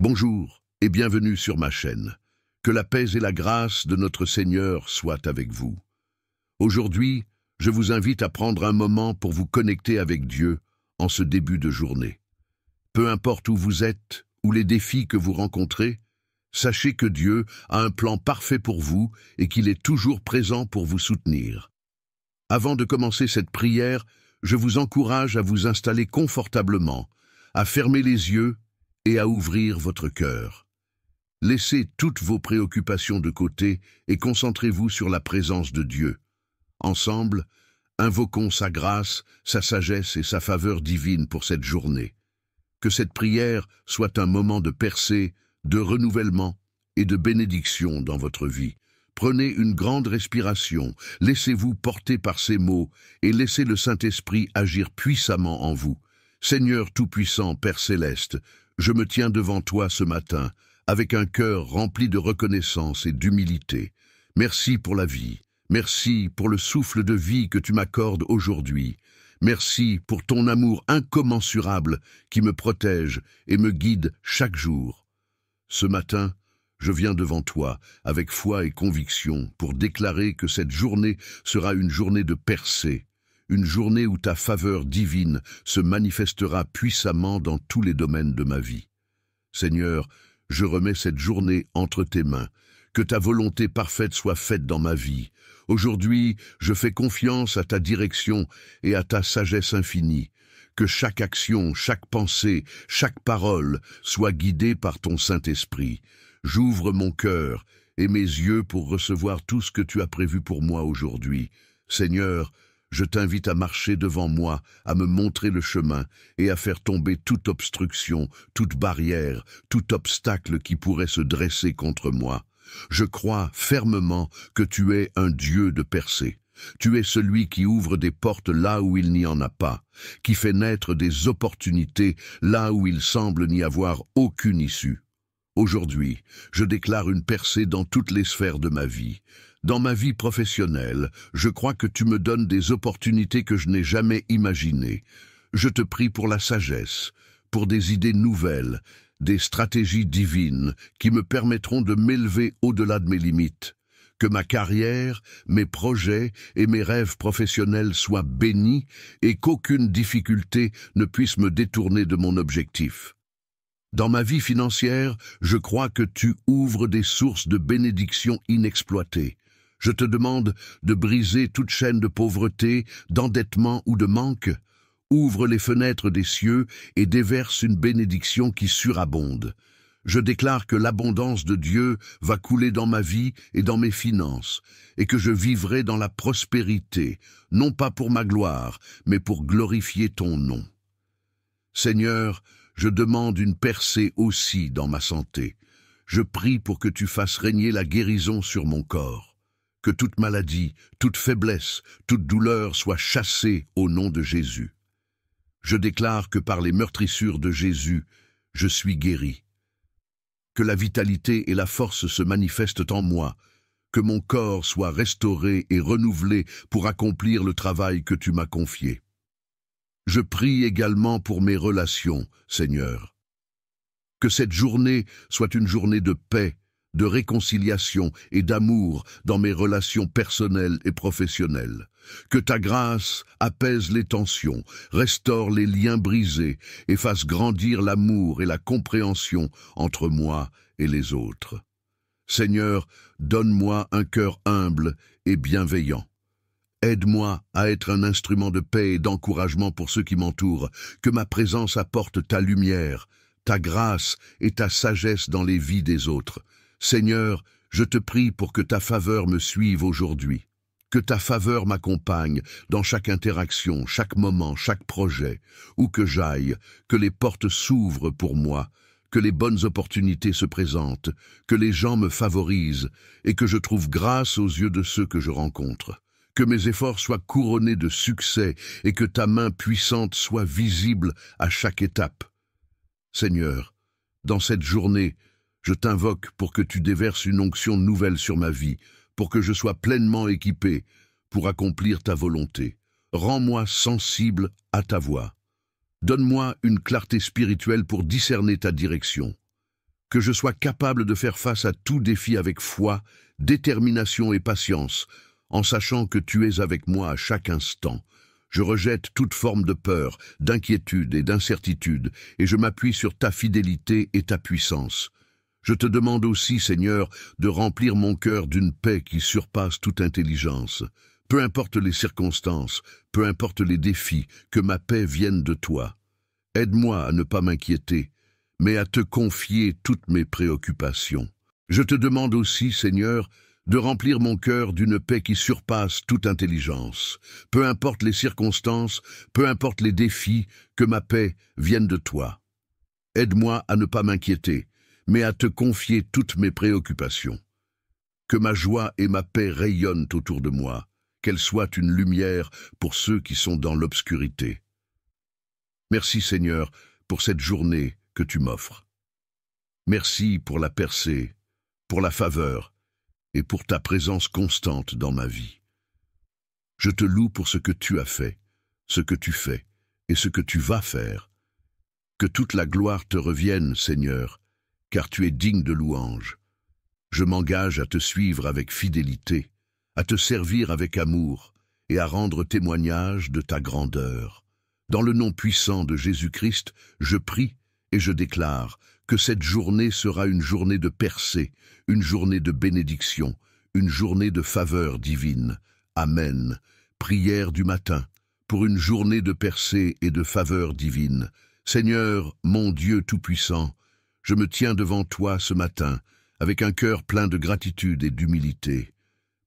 Bonjour et bienvenue sur ma chaîne. Que la paix et la grâce de notre Seigneur soient avec vous. Aujourd'hui, je vous invite à prendre un moment pour vous connecter avec Dieu en ce début de journée. Peu importe où vous êtes ou les défis que vous rencontrez, sachez que Dieu a un plan parfait pour vous et qu'il est toujours présent pour vous soutenir. Avant de commencer cette prière, je vous encourage à vous installer confortablement, à fermer les yeux et à ouvrir votre cœur. Laissez toutes vos préoccupations de côté et concentrez-vous sur la présence de Dieu. Ensemble, invoquons sa grâce, sa sagesse et sa faveur divine pour cette journée. Que cette prière soit un moment de percée, de renouvellement et de bénédiction dans votre vie. Prenez une grande respiration, laissez-vous porter par ces mots et laissez le Saint-Esprit agir puissamment en vous. Seigneur Tout-Puissant, Père Céleste, je me tiens devant toi ce matin, avec un cœur rempli de reconnaissance et d'humilité. Merci pour la vie, merci pour le souffle de vie que tu m'accordes aujourd'hui. Merci pour ton amour incommensurable qui me protège et me guide chaque jour. Ce matin, je viens devant toi, avec foi et conviction, pour déclarer que cette journée sera une journée de percée, une journée où ta faveur divine se manifestera puissamment dans tous les domaines de ma vie. Seigneur, je remets cette journée entre tes mains. Que ta volonté parfaite soit faite dans ma vie. Aujourd'hui, je fais confiance à ta direction et à ta sagesse infinie. Que chaque action, chaque pensée, chaque parole soit guidée par ton Saint-Esprit. J'ouvre mon cœur et mes yeux pour recevoir tout ce que tu as prévu pour moi aujourd'hui. Seigneur, je t'invite à marcher devant moi, à me montrer le chemin et à faire tomber toute obstruction, toute barrière, tout obstacle qui pourrait se dresser contre moi. Je crois fermement que tu es un Dieu de percée. Tu es celui qui ouvre des portes là où il n'y en a pas, qui fait naître des opportunités là où il semble n'y avoir aucune issue. Aujourd'hui, je déclare une percée dans toutes les sphères de ma vie. Dans ma vie professionnelle, je crois que tu me donnes des opportunités que je n'ai jamais imaginées. Je te prie pour la sagesse, pour des idées nouvelles, des stratégies divines qui me permettront de m'élever au-delà de mes limites. Que ma carrière, mes projets et mes rêves professionnels soient bénis et qu'aucune difficulté ne puisse me détourner de mon objectif. Dans ma vie financière, je crois que tu ouvres des sources de bénédictions inexploitées. Je te demande de briser toute chaîne de pauvreté, d'endettement ou de manque. Ouvre les fenêtres des cieux et déverse une bénédiction qui surabonde. Je déclare que l'abondance de Dieu va couler dans ma vie et dans mes finances, et que je vivrai dans la prospérité, non pas pour ma gloire, mais pour glorifier ton nom. Seigneur, je demande une percée aussi dans ma santé. Je prie pour que tu fasses régner la guérison sur mon corps. Que toute maladie, toute faiblesse, toute douleur soit chassée au nom de Jésus. Je déclare que par les meurtrissures de Jésus, je suis guéri. Que la vitalité et la force se manifestent en moi, que mon corps soit restauré et renouvelé pour accomplir le travail que tu m'as confié. Je prie également pour mes relations, Seigneur. Que cette journée soit une journée de paix, de réconciliation et d'amour dans mes relations personnelles et professionnelles. Que ta grâce apaise les tensions, restaure les liens brisés et fasse grandir l'amour et la compréhension entre moi et les autres. Seigneur, donne-moi un cœur humble et bienveillant. Aide-moi à être un instrument de paix et d'encouragement pour ceux qui m'entourent, que ma présence apporte ta lumière, ta grâce et ta sagesse dans les vies des autres. Seigneur, je te prie pour que ta faveur me suive aujourd'hui, que ta faveur m'accompagne dans chaque interaction, chaque moment, chaque projet, où que j'aille, que les portes s'ouvrent pour moi, que les bonnes opportunités se présentent, que les gens me favorisent et que je trouve grâce aux yeux de ceux que je rencontre. Que mes efforts soient couronnés de succès et que ta main puissante soit visible à chaque étape. Seigneur, dans cette journée, je t'invoque pour que tu déverses une onction nouvelle sur ma vie, pour que je sois pleinement équipé pour accomplir ta volonté. Rends-moi sensible à ta voix. Donne-moi une clarté spirituelle pour discerner ta direction. que je sois capable de faire face à tout défi avec foi, détermination et patience, en sachant que tu es avec moi à chaque instant. Je rejette toute forme de peur, d'inquiétude et d'incertitude, et je m'appuie sur ta fidélité et ta puissance. Je te demande aussi, Seigneur, de remplir mon cœur d'une paix qui surpasse toute intelligence. Peu importe les circonstances, peu importe les défis, que ma paix vienne de toi. Aide-moi à ne pas m'inquiéter, mais à te confier toutes mes préoccupations. Je te demande aussi, Seigneur, de remplir mon cœur d'une paix qui surpasse toute intelligence. Peu importe les circonstances, peu importe les défis, que ma paix vienne de toi. Aide-moi à ne pas m'inquiéter, mais à te confier toutes mes préoccupations. Que ma joie et ma paix rayonnent autour de moi, qu'elles soient une lumière pour ceux qui sont dans l'obscurité. Merci Seigneur pour cette journée que tu m'offres. Merci pour la percée, pour la faveur et pour ta présence constante dans ma vie. Je te loue pour ce que tu as fait, ce que tu fais et ce que tu vas faire. Que toute la gloire te revienne, Seigneur, car tu es digne de louange. Je m'engage à te suivre avec fidélité, à te servir avec amour et à rendre témoignage de ta grandeur. Dans le nom puissant de Jésus-Christ, je prie et je déclare que cette journée sera une journée de percée, une journée de bénédiction, une journée de faveur divine. Amen. Prière du matin, pour une journée de percée et de faveur divine. Seigneur, mon Dieu Tout-Puissant, je me tiens devant toi ce matin, avec un cœur plein de gratitude et d'humilité.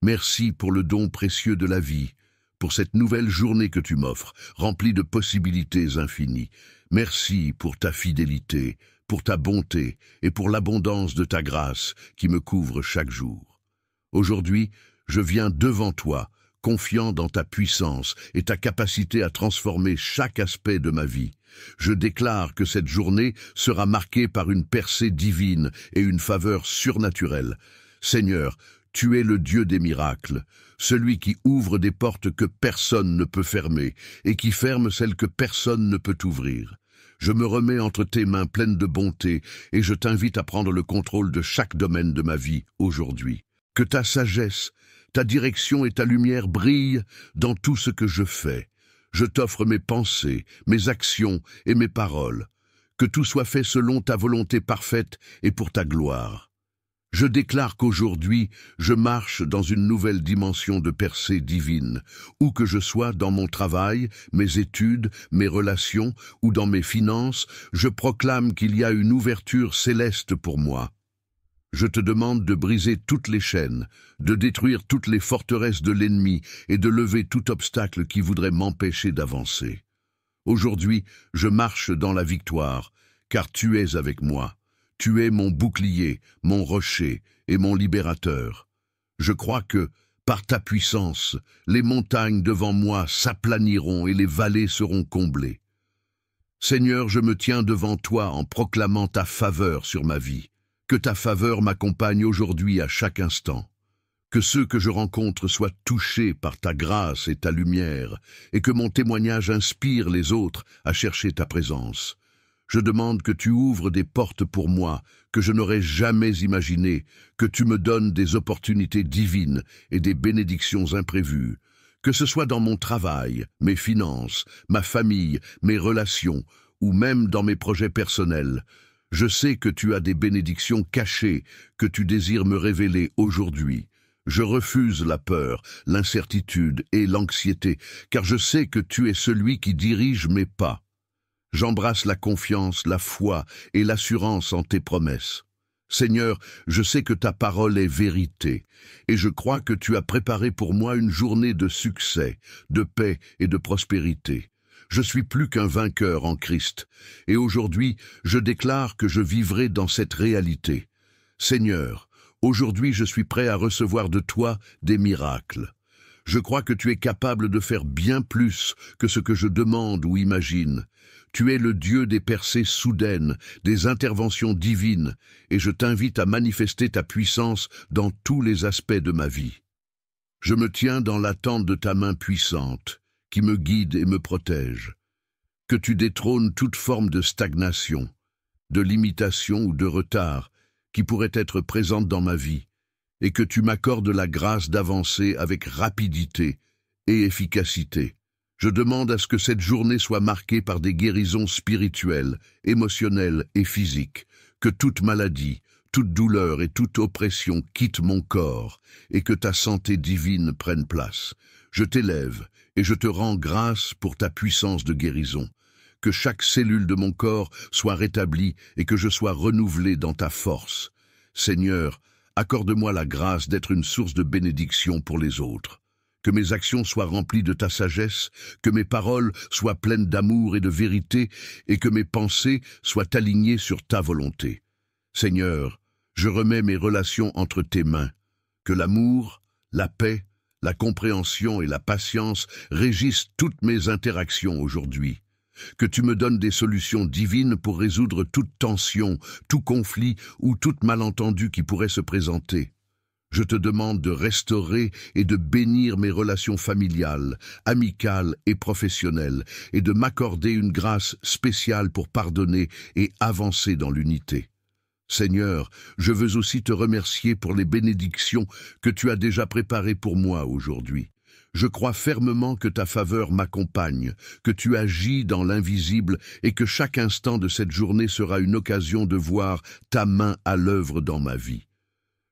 Merci pour le don précieux de la vie, pour cette nouvelle journée que tu m'offres, remplie de possibilités infinies. Merci pour ta fidélité, pour ta bonté et pour l'abondance de ta grâce qui me couvre chaque jour. Aujourd'hui, je viens devant toi, confiant dans ta puissance et ta capacité à transformer chaque aspect de ma vie. Je déclare que cette journée sera marquée par une percée divine et une faveur surnaturelle. Seigneur, tu es le Dieu des miracles, celui qui ouvre des portes que personne ne peut fermer et qui ferme celles que personne ne peut ouvrir. Je me remets entre tes mains pleines de bonté et je t'invite à prendre le contrôle de chaque domaine de ma vie aujourd'hui. Que ta sagesse, ta direction et ta lumière brillent dans tout ce que je fais. Je t'offre mes pensées, mes actions et mes paroles. Que tout soit fait selon ta volonté parfaite et pour ta gloire. Je déclare qu'aujourd'hui, je marche dans une nouvelle dimension de percée divine, où que je sois dans mon travail, mes études, mes relations ou dans mes finances, je proclame qu'il y a une ouverture céleste pour moi. Je te demande de briser toutes les chaînes, de détruire toutes les forteresses de l'ennemi et de lever tout obstacle qui voudrait m'empêcher d'avancer. Aujourd'hui, je marche dans la victoire, car tu es avec moi. Tu es mon bouclier, mon rocher et mon libérateur. Je crois que, par ta puissance, les montagnes devant moi s'aplaniront et les vallées seront comblées. Seigneur, je me tiens devant toi en proclamant ta faveur sur ma vie. Que ta faveur m'accompagne aujourd'hui à chaque instant. Que ceux que je rencontre soient touchés par ta grâce et ta lumière, et que mon témoignage inspire les autres à chercher ta présence. Je demande que tu ouvres des portes pour moi que je n'aurais jamais imaginées, que tu me donnes des opportunités divines et des bénédictions imprévues. Que ce soit dans mon travail, mes finances, ma famille, mes relations, ou même dans mes projets personnels. Je sais que tu as des bénédictions cachées que tu désires me révéler aujourd'hui. Je refuse la peur, l'incertitude et l'anxiété, car je sais que tu es celui qui dirige mes pas. J'embrasse la confiance, la foi et l'assurance en tes promesses. Seigneur, je sais que ta parole est vérité, et je crois que tu as préparé pour moi une journée de succès, de paix et de prospérité. Je suis plus qu'un vainqueur en Christ, et aujourd'hui, je déclare que je vivrai dans cette réalité. Seigneur, aujourd'hui je suis prêt à recevoir de toi des miracles. Je crois que tu es capable de faire bien plus que ce que je demande ou imagine. Tu es le Dieu des percées soudaines, des interventions divines, et je t'invite à manifester ta puissance dans tous les aspects de ma vie. Je me tiens dans l'attente de ta main puissante, qui me guide et me protège. Que tu détrônes toute forme de stagnation, de limitation ou de retard, qui pourraient être présentes dans ma vie, et que tu m'accordes la grâce d'avancer avec rapidité et efficacité. Je demande à ce que cette journée soit marquée par des guérisons spirituelles, émotionnelles et physiques, que toute maladie, toute douleur et toute oppression quittent mon corps, et que ta santé divine prenne place. Je t'élève et je te rends grâce pour ta puissance de guérison. Que chaque cellule de mon corps soit rétablie et que je sois renouvelé dans ta force. Seigneur, accorde-moi la grâce d'être une source de bénédiction pour les autres. Que mes actions soient remplies de ta sagesse, que mes paroles soient pleines d'amour et de vérité, et que mes pensées soient alignées sur ta volonté. Seigneur, je remets mes relations entre tes mains. Que l'amour, la paix, la compréhension et la patience régissent toutes mes interactions aujourd'hui. Que tu me donnes des solutions divines pour résoudre toute tension, tout conflit ou tout malentendu qui pourrait se présenter. Je te demande de restaurer et de bénir mes relations familiales, amicales et professionnelles, et de m'accorder une grâce spéciale pour pardonner et avancer dans l'unité. Seigneur, je veux aussi te remercier pour les bénédictions que tu as déjà préparées pour moi aujourd'hui. Je crois fermement que ta faveur m'accompagne, que tu agis dans l'invisible et que chaque instant de cette journée sera une occasion de voir ta main à l'œuvre dans ma vie.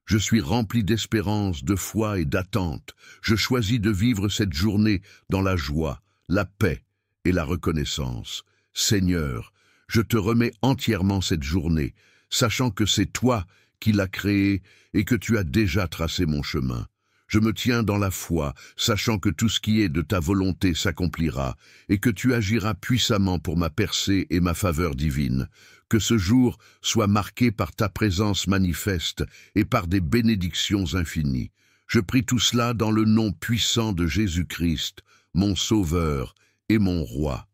Je suis rempli d'espérance, de foi et d'attente. Je choisis de vivre cette journée dans la joie, la paix et la reconnaissance. Seigneur, je te remets entièrement cette journée, sachant que c'est toi qui l'as créée et que tu as déjà tracé mon chemin. Je me tiens dans la foi, sachant que tout ce qui est de ta volonté s'accomplira et que tu agiras puissamment pour ma percée et ma faveur divine. Que ce jour soit marqué par ta présence manifeste et par des bénédictions infinies. Je prie tout cela dans le nom puissant de Jésus-Christ, mon Sauveur et mon Roi.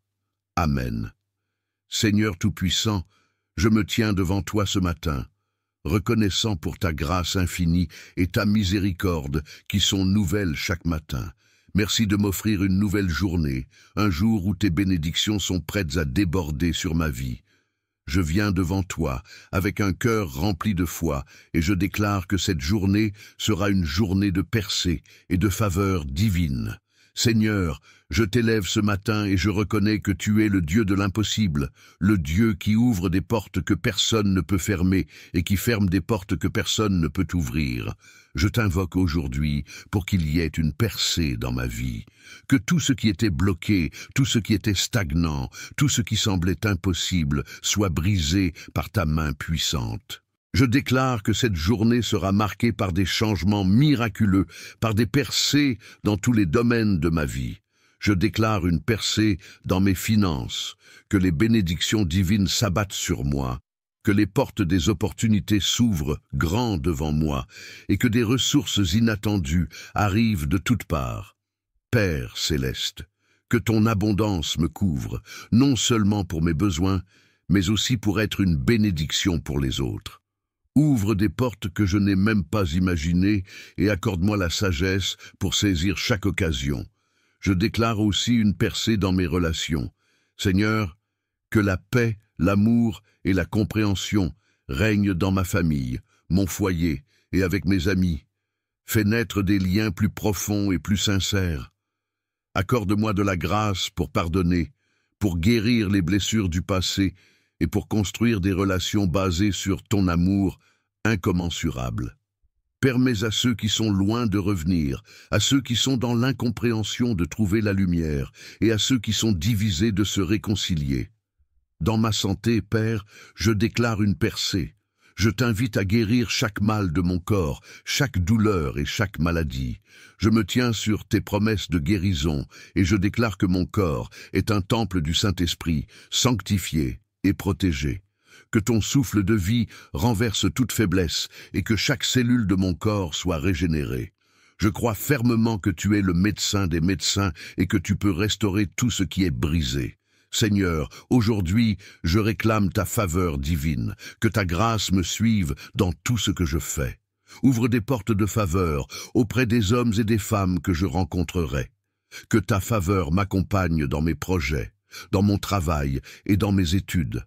Amen. Seigneur Tout-Puissant, je me tiens devant toi ce matin, reconnaissant pour ta grâce infinie et ta miséricorde qui sont nouvelles chaque matin. Merci de m'offrir une nouvelle journée, un jour où tes bénédictions sont prêtes à déborder sur ma vie. Je viens devant toi avec un cœur rempli de foi et je déclare que cette journée sera une journée de percée et de faveur divine. Seigneur, je t'élève ce matin et je reconnais que tu es le Dieu de l'impossible, le Dieu qui ouvre des portes que personne ne peut fermer et qui ferme des portes que personne ne peut ouvrir. Je t'invoque aujourd'hui pour qu'il y ait une percée dans ma vie, que tout ce qui était bloqué, tout ce qui était stagnant, tout ce qui semblait impossible soit brisé par ta main puissante. Je déclare que cette journée sera marquée par des changements miraculeux, par des percées dans tous les domaines de ma vie. Je déclare une percée dans mes finances, que les bénédictions divines s'abattent sur moi, que les portes des opportunités s'ouvrent grand devant moi et que des ressources inattendues arrivent de toutes parts. Père céleste, que ton abondance me couvre, non seulement pour mes besoins, mais aussi pour être une bénédiction pour les autres. Ouvre des portes que je n'ai même pas imaginées et accorde-moi la sagesse pour saisir chaque occasion. Je déclare aussi une percée dans mes relations. Seigneur, que la paix, l'amour et la compréhension règnent dans ma famille, mon foyer et avec mes amis. Fais naître des liens plus profonds et plus sincères. Accorde-moi de la grâce pour pardonner, pour guérir les blessures du passé et pour construire des relations basées sur ton amour incommensurable. Permets à ceux qui sont loin de revenir, à ceux qui sont dans l'incompréhension de trouver la lumière, et à ceux qui sont divisés de se réconcilier. Dans ma santé, Père, je déclare une percée. Je t'invite à guérir chaque mal de mon corps, chaque douleur et chaque maladie. Je me tiens sur tes promesses de guérison, et je déclare que mon corps est un temple du Saint-Esprit, sanctifié et protégé. Que ton souffle de vie renverse toute faiblesse et que chaque cellule de mon corps soit régénérée. Je crois fermement que tu es le médecin des médecins et que tu peux restaurer tout ce qui est brisé. Seigneur, aujourd'hui, je réclame ta faveur divine, que ta grâce me suive dans tout ce que je fais. Ouvre des portes de faveur auprès des hommes et des femmes que je rencontrerai. Que ta faveur m'accompagne dans mes projets, dans mon travail et dans mes études.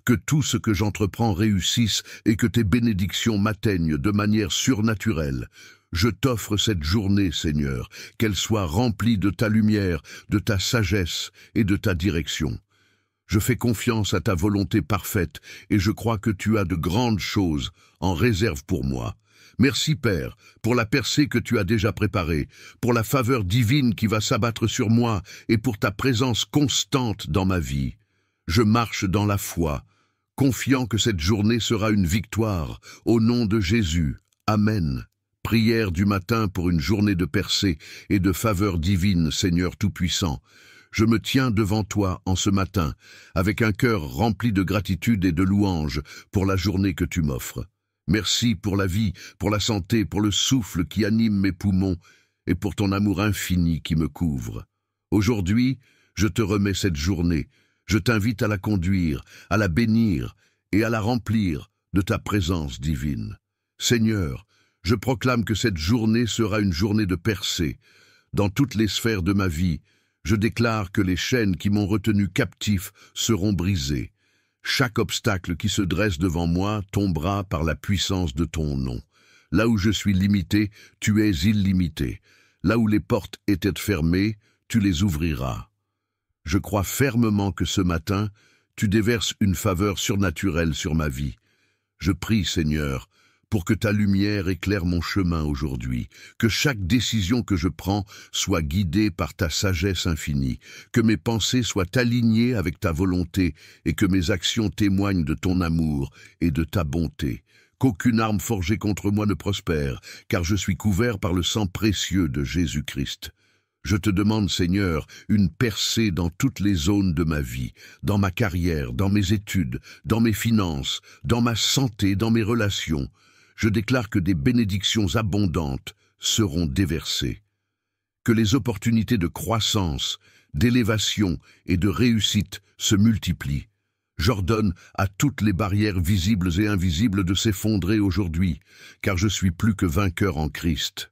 Que tout ce que j'entreprends réussisse et que tes bénédictions m'atteignent de manière surnaturelle. Je t'offre cette journée, Seigneur, qu'elle soit remplie de ta lumière, de ta sagesse et de ta direction. Je fais confiance à ta volonté parfaite et je crois que tu as de grandes choses en réserve pour moi. Merci Père, pour la percée que tu as déjà préparée, pour la faveur divine qui va s'abattre sur moi et pour ta présence constante dans ma vie. Je marche dans la foi, confiant que cette journée sera une victoire, au nom de Jésus. Amen. Prière du matin pour une journée de percée et de faveur divine, Seigneur Tout-Puissant. Je me tiens devant toi en ce matin, avec un cœur rempli de gratitude et de louange pour la journée que tu m'offres. Merci pour la vie, pour la santé, pour le souffle qui anime mes poumons et pour ton amour infini qui me couvre. Aujourd'hui, je te remets cette journée. Je t'invite à la conduire, à la bénir et à la remplir de ta présence divine. Seigneur, je proclame que cette journée sera une journée de percée. Dans toutes les sphères de ma vie, je déclare que les chaînes qui m'ont retenu captif seront brisées. Chaque obstacle qui se dresse devant moi tombera par la puissance de ton nom. Là où je suis limité, tu es illimité. Là où les portes étaient fermées, tu les ouvriras. Je crois fermement que ce matin, tu déverses une faveur surnaturelle sur ma vie. Je prie, Seigneur, pour que ta lumière éclaire mon chemin aujourd'hui, que chaque décision que je prends soit guidée par ta sagesse infinie, que mes pensées soient alignées avec ta volonté et que mes actions témoignent de ton amour et de ta bonté. Qu'aucune arme forgée contre moi ne prospère, car je suis couvert par le sang précieux de Jésus-Christ. Je te demande, Seigneur, une percée dans toutes les zones de ma vie, dans ma carrière, dans mes études, dans mes finances, dans ma santé, dans mes relations. Je déclare que des bénédictions abondantes seront déversées. Que les opportunités de croissance, d'élévation et de réussite se multiplient. J'ordonne à toutes les barrières visibles et invisibles de s'effondrer aujourd'hui, car je suis plus que vainqueur en Christ.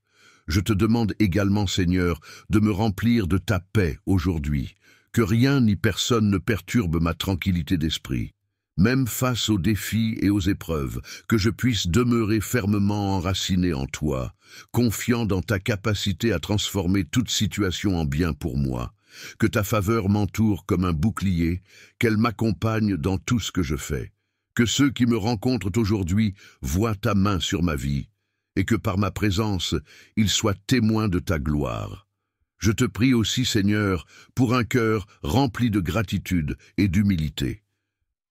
Je te demande également, Seigneur, de me remplir de ta paix aujourd'hui, que rien ni personne ne perturbe ma tranquillité d'esprit. Même face aux défis et aux épreuves, que je puisse demeurer fermement enraciné en toi, confiant dans ta capacité à transformer toute situation en bien pour moi. Que ta faveur m'entoure comme un bouclier, qu'elle m'accompagne dans tout ce que je fais. Que ceux qui me rencontrent aujourd'hui voient ta main sur ma vie, et que par ma présence, ils soient témoins de ta gloire. Je te prie aussi, Seigneur, pour un cœur rempli de gratitude et d'humilité.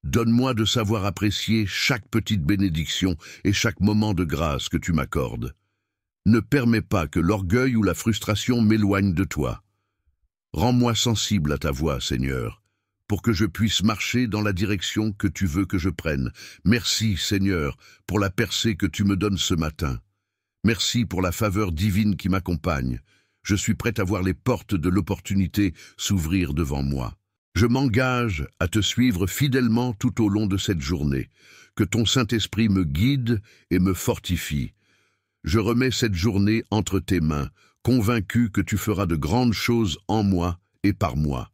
Donne-moi de savoir apprécier chaque petite bénédiction et chaque moment de grâce que tu m'accordes. Ne permets pas que l'orgueil ou la frustration m'éloignent de toi. Rends-moi sensible à ta voix, Seigneur, pour que je puisse marcher dans la direction que tu veux que je prenne. Merci, Seigneur, pour la percée que tu me donnes ce matin. Merci pour la faveur divine qui m'accompagne. Je suis prêt à voir les portes de l'opportunité s'ouvrir devant moi. Je m'engage à te suivre fidèlement tout au long de cette journée. Que ton Saint-Esprit me guide et me fortifie. Je remets cette journée entre tes mains, convaincu que tu feras de grandes choses en moi et par moi.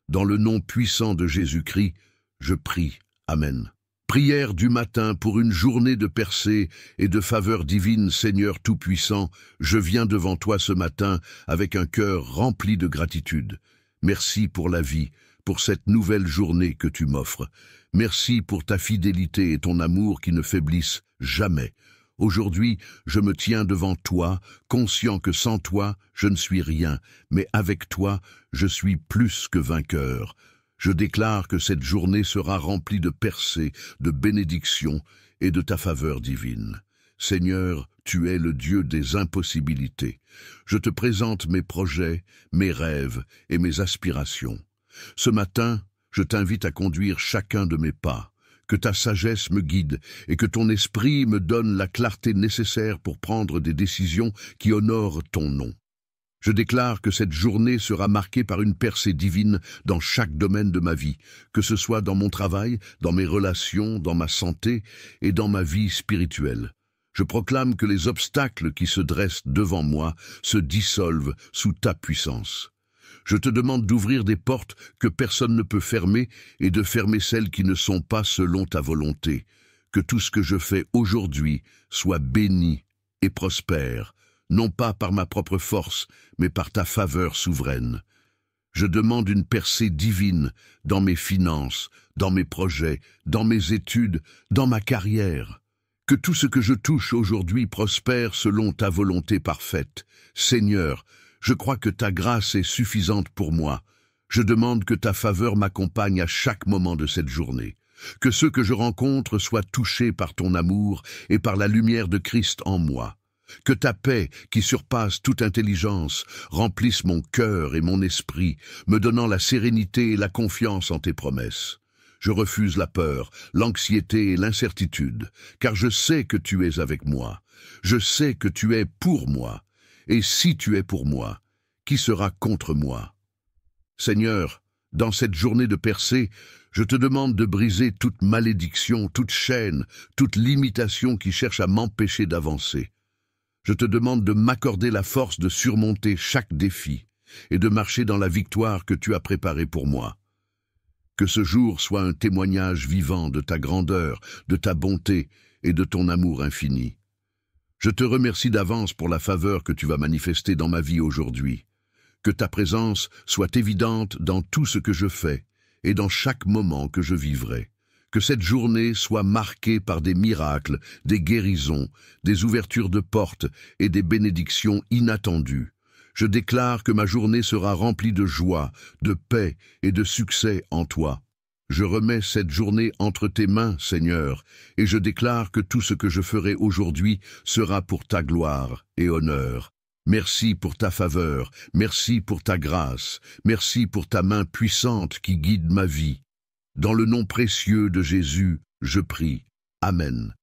Dans le nom puissant de Jésus-Christ, je prie. Amen. Prière du matin pour une journée de percée et de faveur divine, Seigneur Tout-Puissant, je viens devant toi ce matin avec un cœur rempli de gratitude. Merci pour la vie, pour cette nouvelle journée que tu m'offres. Merci pour ta fidélité et ton amour qui ne faiblissent jamais. Aujourd'hui, je me tiens devant toi, conscient que sans toi, je ne suis rien, mais avec toi, je suis plus que vainqueur. Je déclare que cette journée sera remplie de percées, de bénédictions et de ta faveur divine. Seigneur, tu es le Dieu des impossibilités. Je te présente mes projets, mes rêves et mes aspirations. Ce matin, je t'invite à conduire chacun de mes pas. Que ta sagesse me guide et que ton esprit me donne la clarté nécessaire pour prendre des décisions qui honorent ton nom. Je déclare que cette journée sera marquée par une percée divine dans chaque domaine de ma vie, que ce soit dans mon travail, dans mes relations, dans ma santé et dans ma vie spirituelle. Je proclame que les obstacles qui se dressent devant moi se dissolvent sous ta puissance. Je te demande d'ouvrir des portes que personne ne peut fermer et de fermer celles qui ne sont pas selon ta volonté. Que tout ce que je fais aujourd'hui soit béni et prospère, non pas par ma propre force, mais par ta faveur souveraine. Je demande une percée divine dans mes finances, dans mes projets, dans mes études, dans ma carrière. Que tout ce que je touche aujourd'hui prospère selon ta volonté parfaite. Seigneur, je crois que ta grâce est suffisante pour moi. Je demande que ta faveur m'accompagne à chaque moment de cette journée. Que ceux que je rencontre soient touchés par ton amour et par la lumière de Christ en moi. Que ta paix, qui surpasse toute intelligence, remplisse mon cœur et mon esprit, me donnant la sérénité et la confiance en tes promesses. Je refuse la peur, l'anxiété et l'incertitude, car je sais que tu es avec moi. Je sais que tu es pour moi. Et si tu es pour moi, qui sera contre moi? Seigneur, dans cette journée de percée, je te demande de briser toute malédiction, toute chaîne, toute limitation qui cherche à m'empêcher d'avancer. Je te demande de m'accorder la force de surmonter chaque défi et de marcher dans la victoire que tu as préparée pour moi. Que ce jour soit un témoignage vivant de ta grandeur, de ta bonté et de ton amour infini. Je te remercie d'avance pour la faveur que tu vas manifester dans ma vie aujourd'hui. Que ta présence soit évidente dans tout ce que je fais et dans chaque moment que je vivrai. Que cette journée soit marquée par des miracles, des guérisons, des ouvertures de portes et des bénédictions inattendues. Je déclare que ma journée sera remplie de joie, de paix et de succès en toi. Je remets cette journée entre tes mains, Seigneur, et je déclare que tout ce que je ferai aujourd'hui sera pour ta gloire et honneur. Merci pour ta faveur, merci pour ta grâce, merci pour ta main puissante qui guide ma vie. Dans le nom précieux de Jésus, je prie. Amen.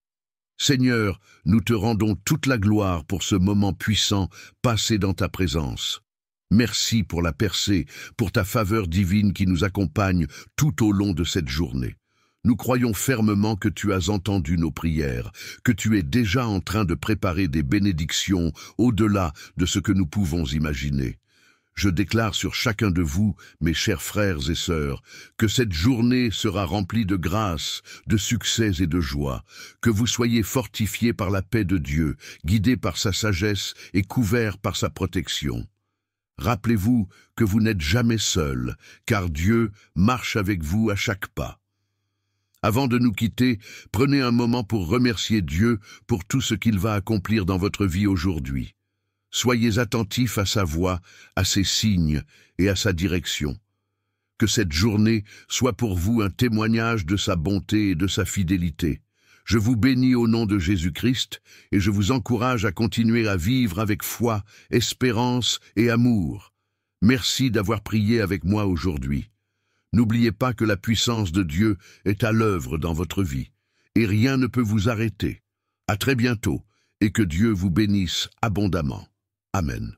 Seigneur, nous te rendons toute la gloire pour ce moment puissant passé dans ta présence. Merci pour la percée, pour ta faveur divine qui nous accompagne tout au long de cette journée. Nous croyons fermement que tu as entendu nos prières, que tu es déjà en train de préparer des bénédictions au-delà de ce que nous pouvons imaginer. Je déclare sur chacun de vous, mes chers frères et sœurs, que cette journée sera remplie de grâce, de succès et de joie, que vous soyez fortifiés par la paix de Dieu, guidés par sa sagesse et couverts par sa protection. Rappelez-vous que vous n'êtes jamais seuls, car Dieu marche avec vous à chaque pas. Avant de nous quitter, prenez un moment pour remercier Dieu pour tout ce qu'il va accomplir dans votre vie aujourd'hui. Soyez attentifs à sa voix, à ses signes et à sa direction. Que cette journée soit pour vous un témoignage de sa bonté et de sa fidélité. Je vous bénis au nom de Jésus-Christ et je vous encourage à continuer à vivre avec foi, espérance et amour. Merci d'avoir prié avec moi aujourd'hui. N'oubliez pas que la puissance de Dieu est à l'œuvre dans votre vie et rien ne peut vous arrêter. À très bientôt et que Dieu vous bénisse abondamment. Amen.